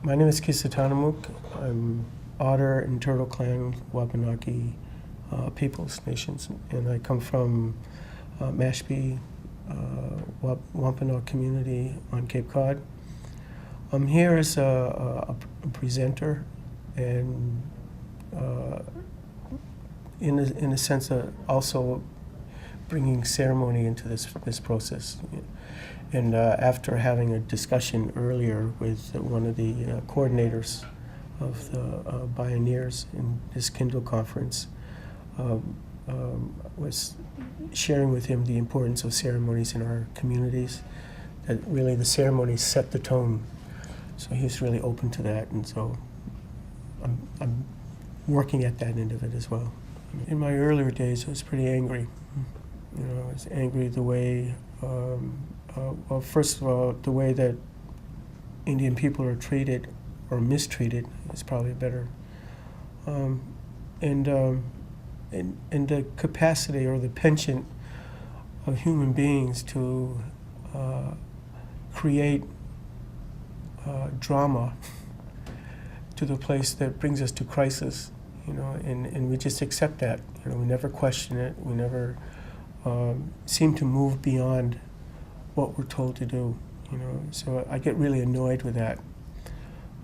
My name is Kisedatanamoogk. I'm Otter and Turtle Clan Wabanaki Peoples Nations, and I come from Mashpee, Wampanoag community on Cape Cod. I'm here as a presenter, and in a sense also bringing ceremony into this process. And after having a discussion earlier with one of the coordinators of the Bioneers in this Kindle conference, was sharing with him the importance of ceremonies in our communities, that really the ceremonies set the tone. So he was really open to that, and so I'm working at that end of it as well. In my earlier days, I was pretty angry. You know, I was angry the way, well, first of all, the way that Indian people are treated or mistreated is probably better. And the capacity or the penchant of human beings to create drama to the place that brings us to crisis, you know, and we just accept that. You know, we never question it. We never seem to move beyond what we're told to do, you know. So I get really annoyed with that.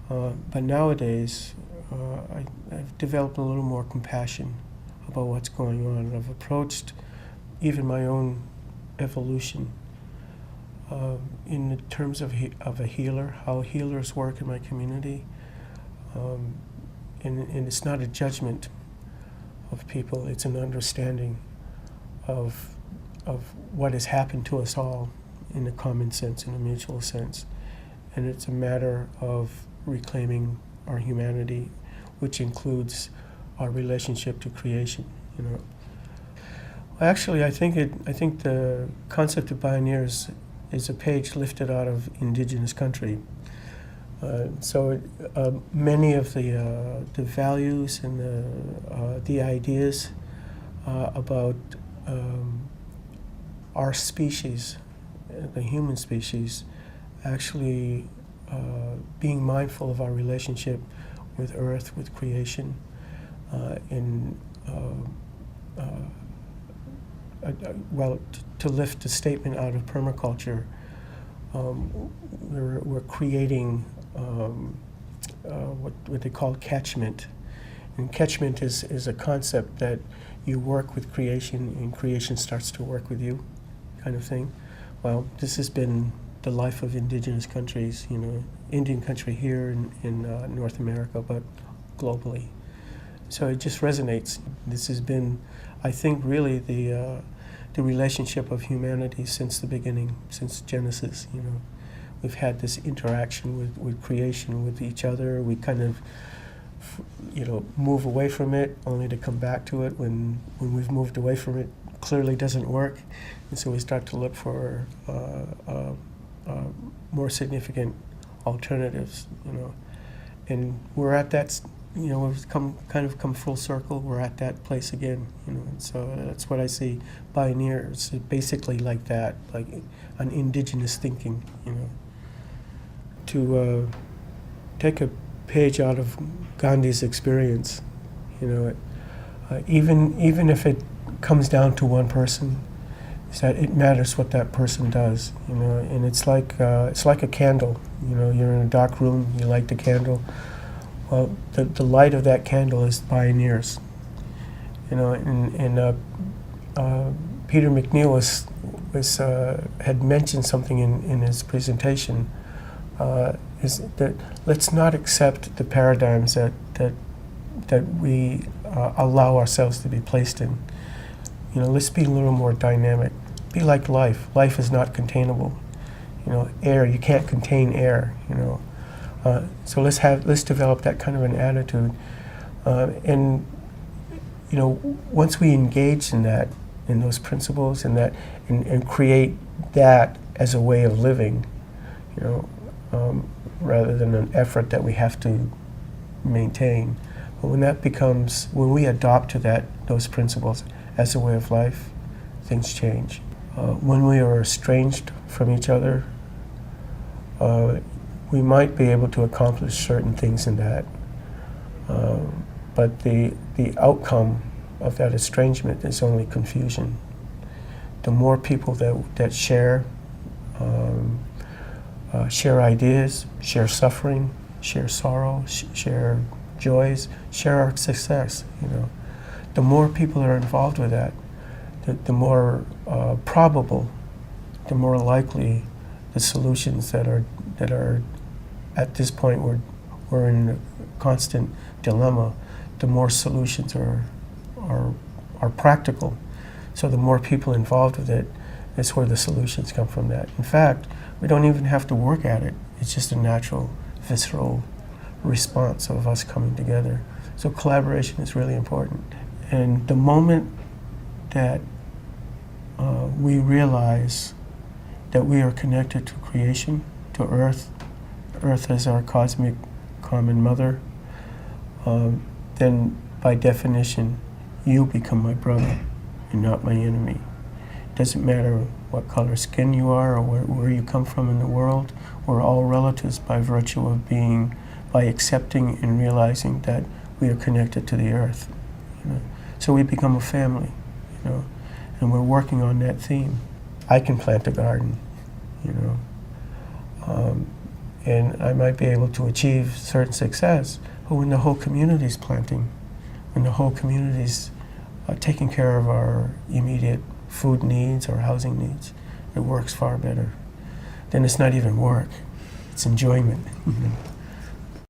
But nowadays, I've developed a little more compassion about what's going on. I've approached even my own evolution in the terms of a healer, how healers work in my community. And it's not a judgment of people, it's an understanding of what has happened to us all in a common sense, in a mutual sense. And it's a matter of reclaiming our humanity, which includes our relationship to creation, you know. Actually, I think the concept of Bioneers is a page lifted out of indigenous country. So many of the values and the ideas about our species, the human species, actually being mindful of our relationship with Earth, with creation, well, to lift a statement out of permaculture, we're creating what they call catchment. And catchment is a concept that you work with creation and creation starts to work with you, kind of thing. Well, this has been the life of indigenous countries, you know, Indian country here in North America, but globally. So it just resonates. This has been, I think, really the relationship of humanity since the beginning, since Genesis, you know. We've had this interaction with creation, with each other. We kind of, you know, move away from it only to come back to it when we've moved away from it. Clearly doesn't work, and so we start to look for more significant alternatives, you know. And we're at that, you know, we've kind of come full circle. We're at that place again, you know. And so that's what I see. Bioneers, basically like that, like an indigenous thinking, you know. To take a page out of Gandhi's experience, you know, even if it comes down to one person, is that it matters what that person does, you know. And it's like a candle, you know. You're in a dark room, you light the candle. Well, the light of that candle is Bioneers, you know. And Peter McNeil had mentioned something in his presentation. Is that let's not accept the paradigms that we allow ourselves to be placed in. You know, let's be a little more dynamic. Be like life. Life is not containable. You know, air, you can't contain air, you know. So let's develop that kind of an attitude. And, you know, once we engage in that, in those principles and create that as a way of living, you know, rather than an effort that we have to maintain. But when we adopt to those principles as a way of life, things change. When we are estranged from each other, we might be able to accomplish certain things in that, but the outcome of that estrangement is only confusion. The more people that share ideas, share suffering, share sorrow, share joys, share our success, the more people that are involved with that, the more probable, the more likely the solutions that are at this point we're in a constant dilemma, the more solutions are practical. So the more people involved with it, it's where the solutions come from that. In fact, we don't even have to work at it. It's just a natural, visceral response of us coming together. So collaboration is really important. And the moment that we realize that we are connected to creation, to Earth, Earth as our cosmic common mother, then by definition, you become my brother and not my enemy. It doesn't matter what color skin you are or where you come from in the world. We're all relatives by virtue of by accepting and realizing that we are connected to the Earth. So we become a family, and we're working on that theme. I can plant a garden, and I might be able to achieve certain success, but when the whole community's planting, when the whole community's taking care of our immediate food needs or housing needs, it works far better. Then it's not even work, it's enjoyment.